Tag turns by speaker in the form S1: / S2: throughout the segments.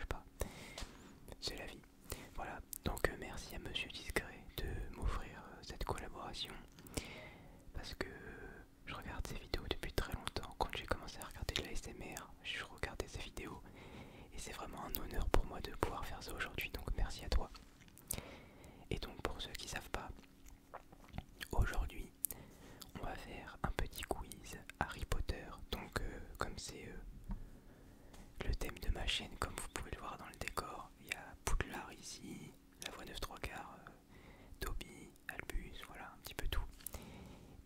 S1: marche pas. C'est la vie. Voilà, donc merci à Monsieur Discret de m'offrir cette collaboration. Parce que je regarde ses vidéos depuis très longtemps. Quand j'ai commencé à regarder de la l'ASMR, je regardais ses vidéos. Et c'est vraiment un honneur pour moi de pouvoir faire ça aujourd'hui. Donc merci à toi. Et donc pour ceux qui savent pas, aujourd'hui on va faire un petit quiz Harry Potter. Donc comme c'est le thème de ma chaîne, comme vous pouvez le voir dans le décor, il y a Poudlard ici, la voix 9 3 quarts, Dobby, Albus, voilà un petit peu tout.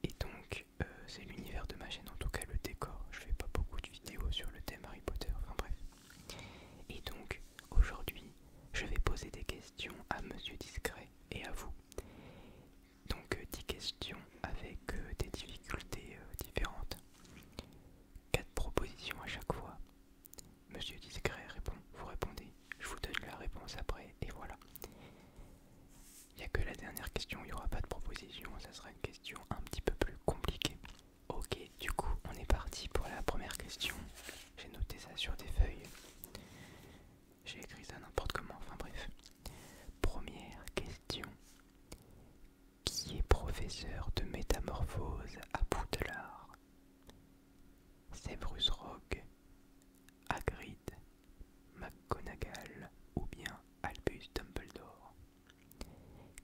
S1: Et donc c'est l'univers de ma chaîne, en tout cas le décor. Je fais pas beaucoup de vidéos sur le thème Harry Potter, enfin bref. Et donc aujourd'hui je vais poser des questions à Monsieur Discret et à vous. Donc 10 questions avec des difficultés différentes. 4 propositions à chaque fois. Monsieur Discret répond, vous répondez, je vous donne la réponse après et voilà. Il n'y a que la dernière question, il n'y aura pas de proposition, ça sera une question un petit peu plus compliquée. Ok, du coup on est parti pour la première question. J'ai noté ça sur des feuilles. J'ai écrit ça n'importe comment, enfin bref. Première question. Qui est professeur de métamorphose à Poudlard? Severus Rogue, Hagrid, McGonagall ou bien Albus Dumbledore?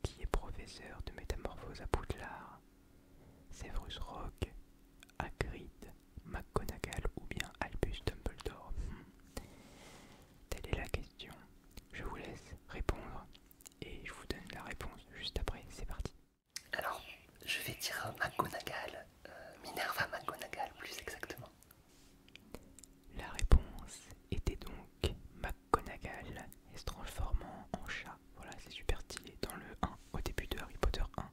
S1: Qui est professeur de métamorphose à Poudlard? Severus Rogue, Hagrid, McGonagall ou bien Albus Dumbledore? Telle est la question. Je vous laisse répondre et je vous donne la réponse juste après. C'est parti.
S2: Alors, je vais dire McGonagall, Minerva McGonagall plus exactement.
S1: La réponse était donc McGonagall et se transformant en chat. Voilà, c'est super stylé. Dans le 1, au début de Harry Potter 1,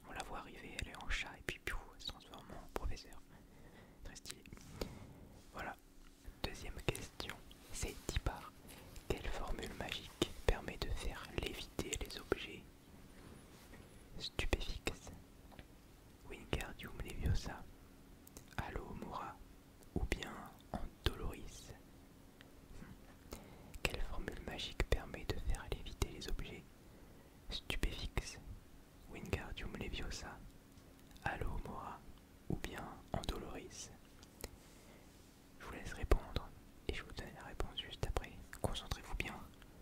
S1: on la voit arriver, elle est en chat et puis piou, elle se transforme en professeur. Très stylé. Voilà. Deuxième question. C'est dit par quelle formule magique permet de faire léviter les objets? Stupéfixe, Wingardium Leviosa, Alohomora ou bien Andoloris? Quelle formule magique permet de faire léviter les objets? Stupéfixe, Wingardium Leviosa, Alohomora ou bien Andoloris? Je vous laisse répondre et je vous donne la réponse juste après. Concentrez-vous bien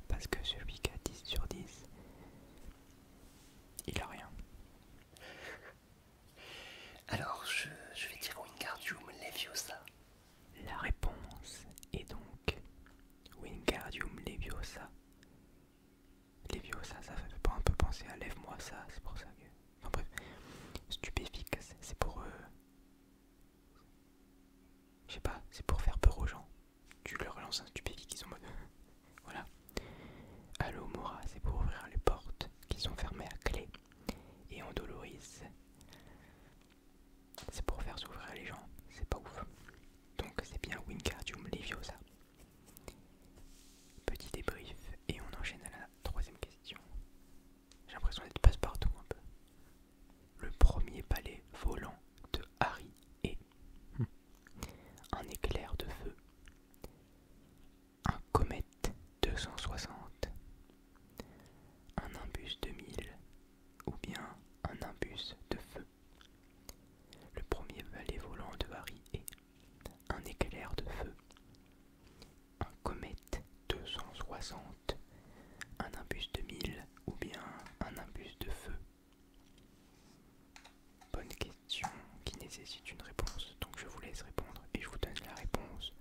S1: parce que celui qui a 10 sur 10, il a rien.
S2: Alors, je vais dire Wingardium Leviosa.
S1: La réponse est donc Wingardium Leviosa. Leviosa, ça fait pas un peu penser à lève-moi ça, c'est pour ça que... Enfin bref, stupéfixe, c'est pour... Je sais pas, c'est pour faire peur aux gens. Tu leur lances un stupéfique, ils sont en mode... Voilà. Alohomora, c'est pour ouvrir les portes qui sont fermées à clé. Et Andoloris, c'est pour faire s'ouvrir les gens. C'est pas ouf. Donc c'est bien Wingardium Leviosa. Petit débrief et on enchaîne à la troisième question. J'ai l'impression d'être passe-partout un peu. Le premier palais volant de Harry est un éclair de feu, un comète 260, un imbus 2000 ou bien un imbus de feu. Le premier palais volant de Harry est un éclair de feu, un comète 260, un imbus 2000 ou bien un imbus de feu. Bonne question qui nécessite une réponse, donc je vous laisse répondre et je vous donne la réponse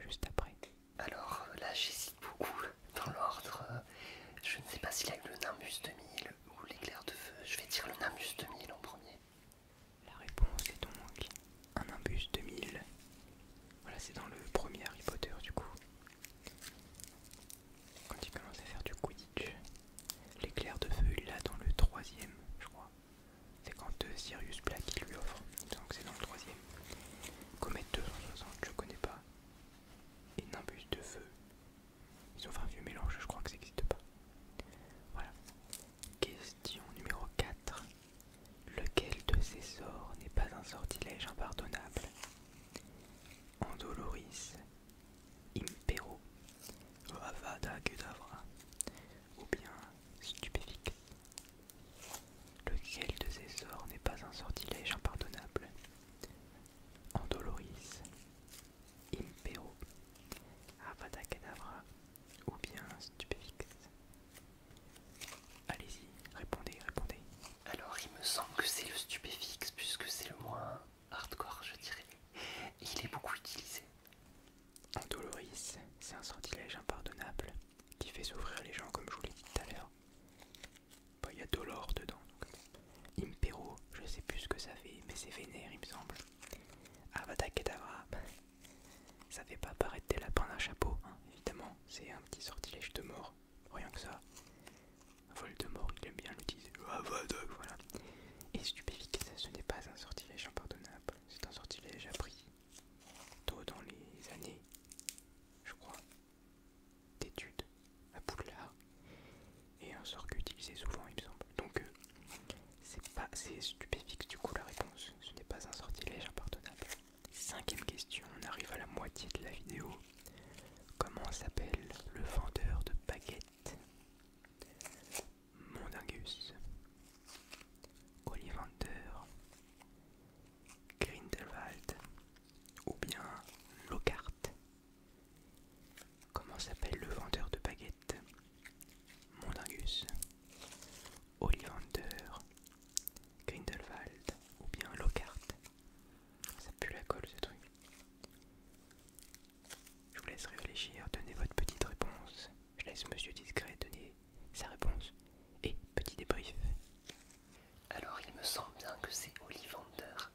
S1: juste après.
S2: Alors là, j'hésite beaucoup dans l'ordre. Je ne sais pas s'il a eu le Nimbus 2000 ou l'éclair de feu. Je vais dire le Nimbus 2000 en premier.
S1: La réponse est donc un imbus 2000. Voilà, c'est dans le premier Harry Potter du coup. Quand il commence à faire du Quidditch. L'éclair de feu, il l'a dans le troisième, je crois. C'est quand Sirius Black il lui offre. Donc c'est dans le troisième. Comète 260, je connais pas. Et Nimbus de feu. Ils ont fait un vieux mélange, je crois que ça n'existe pas. Voilà. Question numéro 4. Lequel de ces sorts n'est pas un sortilège impardonnable? Andoloris, Impero, impardonnable qui fait souffrir les gens comme je vous l'ai dit tout à l'heure. Bah, il y a Dolor dedans. Donc. Impero, je sais plus ce que ça fait, mais c'est vénère il me semble. Avada Kedavra, ça fait pas apparaître des lapins d'un chapeau, hein, évidemment, c'est un petit sortilège de mort, rien que ça. Voldemort, il aime bien l'utiliser. Avada, voilà. Et Stupéfique, ce n'est pas un sortilège impardonnable, c'est un sortilège appris tôt dans les années, je crois, d'études à Poudlard, et un sort qu'utilisait souvent, il me semble. Donc, c'est Stupéfique du coup la réponse, ce n'est pas un sortilège impardonnable. Cinquième question, on arrive à la moitié de la vidéo. Comment s'appelle le vendeur de baguettes? Mondingus, Ollivander, Grindelwald ou bien Lockhart? Comment s'appelle le vendeur de baguettes? Mondingus, Ollivander, Grindelwald ou bien Lockhart? Ça pue la colle ce truc. Je vous laisse réfléchir, donnez votre petite réponse. Je laisse Monsieur Discret donner sa réponse. Et petit débrief.
S2: Alors il me semble bien que c'est Ollivander.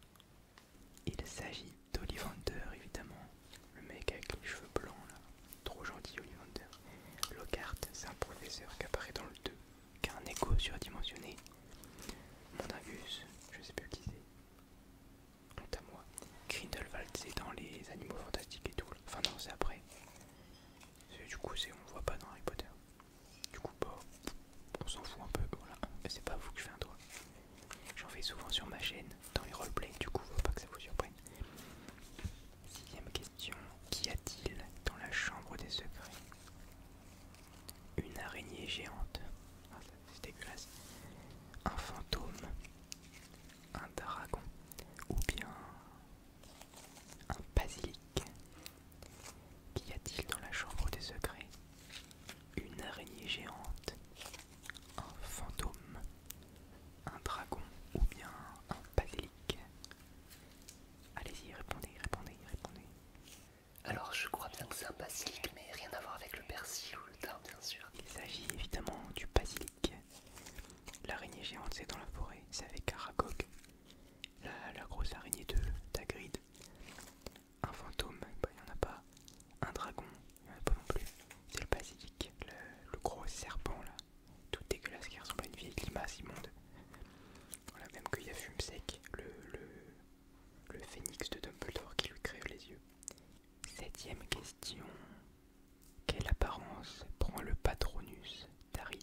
S1: Il s'agit d'Ollivander évidemment. Le mec avec les cheveux blancs là. Trop gentil Ollivander. Lockhart, c'est un professeur qui apparaît dans le 2, qui a un écho surdimensionné. Mondingus, je sais plus qui c'est. Honte à moi. Grindelwald, c'est dans les Animaux Fantastiques et tout. Enfin non, c'est après. Du coup, on voit pas dans Harry Potter. Du coup, bah, on s'en fout un peu, voilà. Mais c'est pas vous que je fais un doigt. J'en fais souvent sur ma chaîne, dans les roleplays, du coup, faut pas que ça vous surprenne. Sixième question. Qu'y a-t-il dans la chambre des secrets? Une araignée géante. Ah, c'est dégueulasse. Un fantôme. Un dragon. Ou bien un basilic. Qu'y a-t-il dans la chambre des secrets? Une araignée géante, un fantôme, un dragon ou bien un basilic? Allez-y, répondez, répondez, répondez.
S2: Alors je crois bien que c'est un basilic, mais rien à voir avec le persil ou le thym, bien sûr.
S1: Il s'agit évidemment du basilic. L'araignée géante, c'est dans la forêt, c'est avec Aragog, la grosse araignée de d'Hagrid. Un fantôme, bah il n'y en a pas. Un dragon, il n'y en a pas non plus. C'est le basilic, le gros serpent là, tout dégueulasse qui ressemble à une vieille limace immonde. Voilà, même qu'il y a Fumsec, le phénix de Dumbledore qui lui crève les yeux. Septième question. Quelle apparence prend le Patronus d'Harry?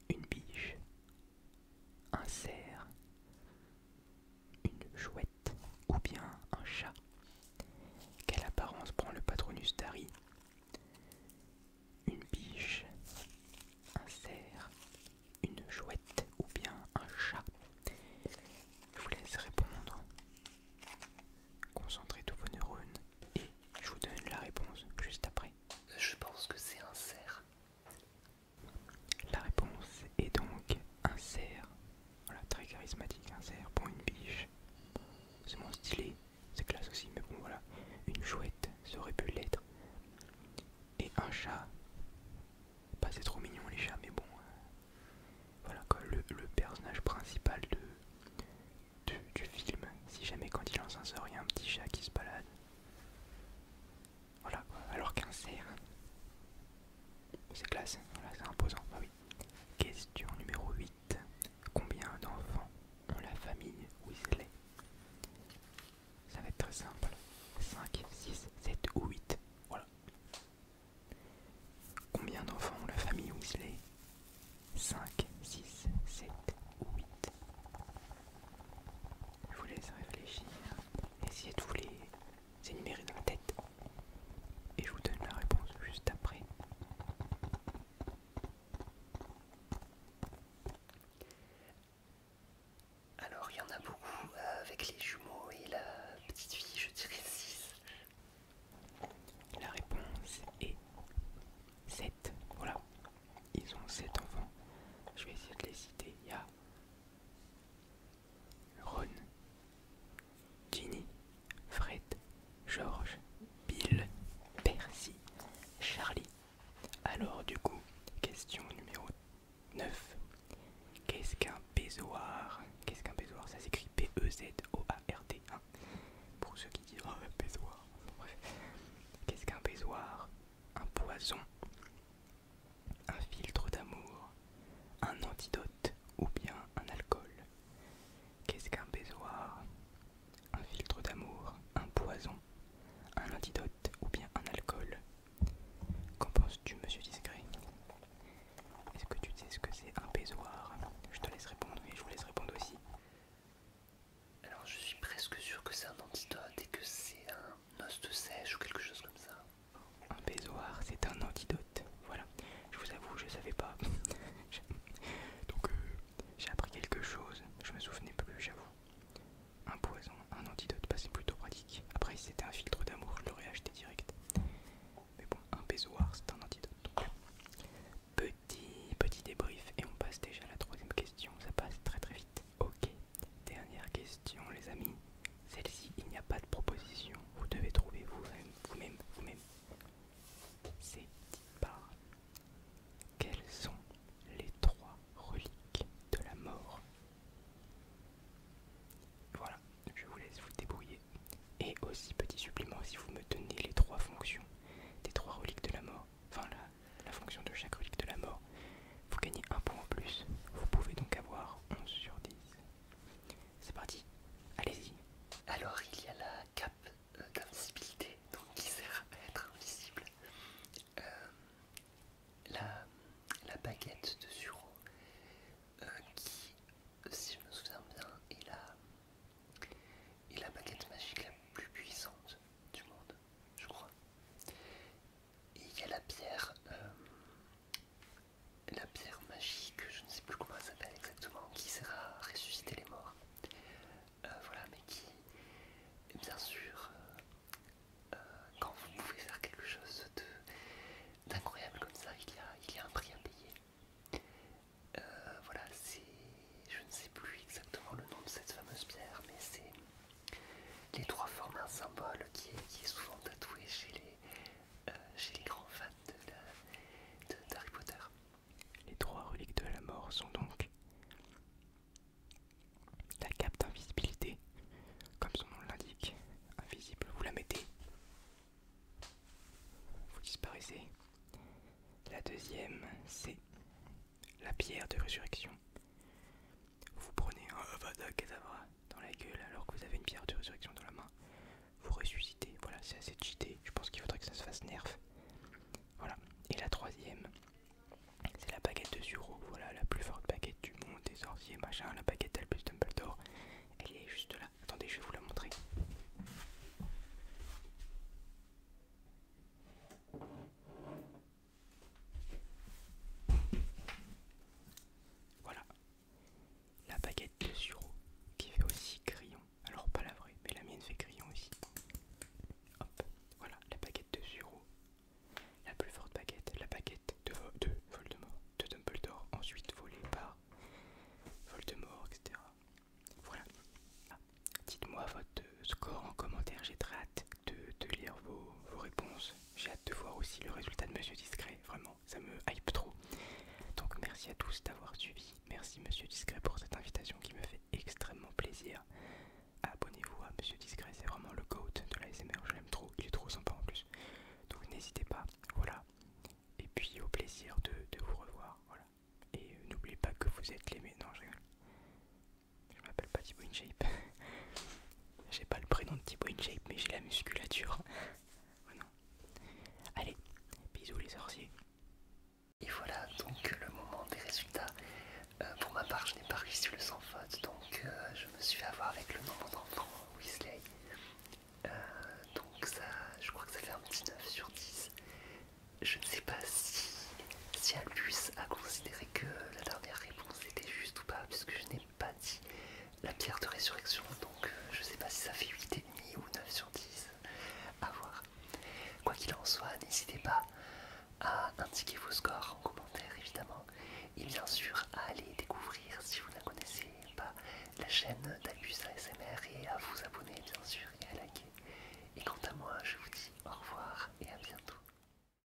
S1: Une biche, un cerf, une chouette ou bien un chat? Quelle apparence prend le Patronus d'Harry? Une biche, un cerf, une chouette ou bien un chat? Je vous laisse répondre. Concentrez tous vos neurones et je vous donne la réponse juste après.
S2: Je pense que c'est un cerf.
S1: La réponse est donc un cerf. Voilà, très charismatique, un cerf pour une biche. C'est moins stylé, c'est classe aussi, mais bon voilà. Une chouette, ça aurait pu l'être. Et un chat, bah c'est trop mignon les chats, mais bon. Voilà quoi, le personnage principal du film, si jamais quand il lance un sort, il y a un petit chat qui se balade. Voilà quoi, alors qu'un cerf, c'est classe, voilà, c'est imposant, bah oui. Question numéro 8. Combien d'enfants ont la famille Weasley? Ça va être très simple. 5, 6, 7 ou 8. Voilà. Combien d'enfants ont la famille Weasley? 5, 6, 7 ou 8. Je vous laisse réfléchir. Essayez Alors du coup, question numéro 9. Qu'est-ce qu'un pézoir? Qu'est-ce qu'un pézoir? Ça s'écrit P-E-Z-O-A-R-D, hein, pour ceux qui disent oh, pézoir. Bref. Qu'est-ce qu'un pézoir? Un poison, un filtre d'amour, un antidote ou bien un alcool? Qu'est-ce qu'un pézoir? Un filtre d'amour, un poison, un antidote ou bien un alcool? Qu'en penses-tu, monsieur discret? Est-ce que tu sais ce que c'est un pézoir? Je te laisse répondre et je vous laisse répondre aussi.
S2: Alors je suis presque sûr que c'est un antidote et que c'est un os de sèche ou quelque chose comme ça.
S1: Un pézoir, c'est un antidote. Voilà. Je vous avoue, je savais pas. Donc j'ai appris quelque chose. Je me souvenais plus, j'avoue. Un poison, un antidote, bah, c'est plutôt pratique. Après, si c'était un filtre d'amour, je l'aurais acheté direct. Mais bon, un pézoir, c'est un antidote. Donc, petit débrief et on passe déjà à la troisième question. Ça passe très très vite. Ok, dernière question, les amis. Celle-ci, il n'y a pas de proposition. Vous devez trouver vous-même. C'est dit par quelles sont les 3 reliques de la mort? Voilà, je vous laisse vous débrouiller. Et aussi, petit supplément, si vous me donnez les 3 fonctions des 3 reliques de la mort, enfin la fonction de chaque relique de la mort, vous gagnez un point en plus. Vous pouvez donc avoir 11 sur 10. C'est parti, allez-y.
S2: Alors il y a la cape d'invisibilité, donc qui sert à être invisible. Euh, la baguette de Zuro, qui, si je me souviens bien, est la baguette magique la plus puissante du monde, je crois. Et il y a la pierre magique, je ne sais plus comment elle s'appelle exactement, qui sert à ressusciter les morts. Voilà, mais qui, bien sûr, quand vous pouvez faire quelque chose d'incroyable comme ça, il y a un prix à payer. Voilà, je ne sais plus exactement le nom de cette fameuse pierre, mais c'est les 3 formes un symbole qui est souvent tatoué chez les grands fans d'Harry Potter.
S1: Les 3 reliques de la mort sont donc la cape d'invisibilité, comme son nom l'indique, invisible, vous la mettez, vous disparaissez. La deuxième, c'est la pierre de résurrection. Vous prenez un Avada Kedavra dans la gueule alors que vous avez une pierre de résurrection dans la main. Vous ressuscitez, voilà, c'est assez cheaté. Je pense qu'il faudrait que ça se fasse nerf. Voilà. Et la troisième, c'est la baguette de Zuro. Voilà, la plus forte baguette du monde, des sorciers, machin. La baguette d'Albus Dumbledore. Elle est juste là. Attendez, je vais vous la montrer. Voilà. La baguette de Zuro qui fait aussi crayon. Alors pas la vraie, mais la mienne fait crayon aussi. Hop, voilà la baguette de Zuro. La plus forte baguette, la baguette de Voldemort, de Dumbledore, ensuite volée par Voldemort, etc. Voilà. Dites-moi votre score en commentaire, j'ai très hâte de lire vos réponses. J'ai hâte de voir aussi le résultat de Monsieur Discret, vraiment, ça me hype trop. Donc merci à tous d'avoir suivi. Merci Monsieur Discret pour cette invitation qui me fait extrêmement plaisir. Abonnez-vous à Monsieur Discret, c'est vraiment le GOAT de la SMR, je l'aime trop, il est trop sympa en plus. Donc n'hésitez pas, voilà. Et puis au plaisir de vous revoir, voilà. Et n'oubliez pas que vous êtes les meilleurs. Non, je rigole. Je m'appelle pas Thibaut InShape. J'ai pas le prénom de Thibaut InShape, mais j'ai la musculature. Voilà. Allez, bisous les sorciers.
S2: Et voilà donc le moment des résultats. Pour ma part, je n'ai pas réussi le sans faute, donc je me suis fait avoir avec le nombre d'enfants Weasley. Donc ça, je crois que ça fait un petit 9 sur 10. Je ne sais pas si Albus a considéré que la dernière réponse était juste ou pas, puisque je n'ai pas dit la pierre de résurrection, donc je ne sais pas si ça fait 8,5 ou 9 sur 10. À voir. Quoi qu'il en soit, n'hésitez pas à indiquer vos scores en commentaire évidemment, et bien sûr à aller découvrir, si vous ne la connaissez pas, la chaîne d'Albus ASMR et à vous abonner bien sûr et à liker. Et quant à moi, je vous dis au revoir